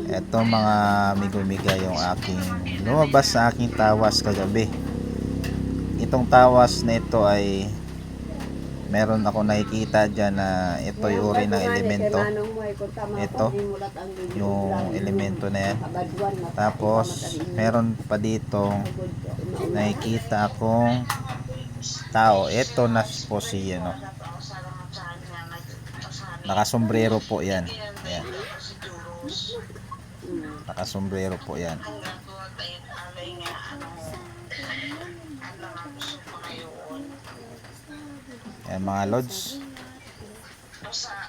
Ito mga amigo-miga yung aking lumabas sa aking tawas kagabi. Itong tawas na ito ay meron ako nakikita dyan na ito yung uri ng elemento. Ito yung elemento na yan. Tapos meron pa dito nakikita akong tao. Ito na po si ano, nakasombrero po yan. Ayan. Nakasombrero po yan. Ayan mga lods,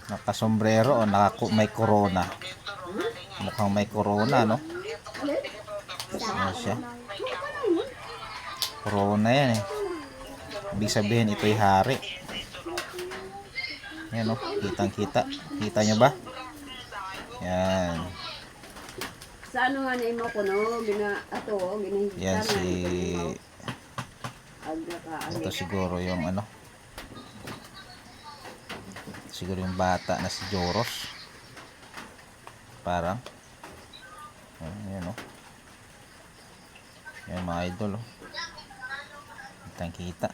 nakasombrero o may corona. Mukhang may corona, no? Ano siya? Corona yan eh. Ibig sabihin ito'y hari. Yan, no? Kitang kita. Kita nyo ba? Yan. Sa ano nga na imo ko no, Yan si ito siguro yung ano, siguro yung bata na si Joros. Parang yan, no? Yan mga idol, oh. Kitang kita.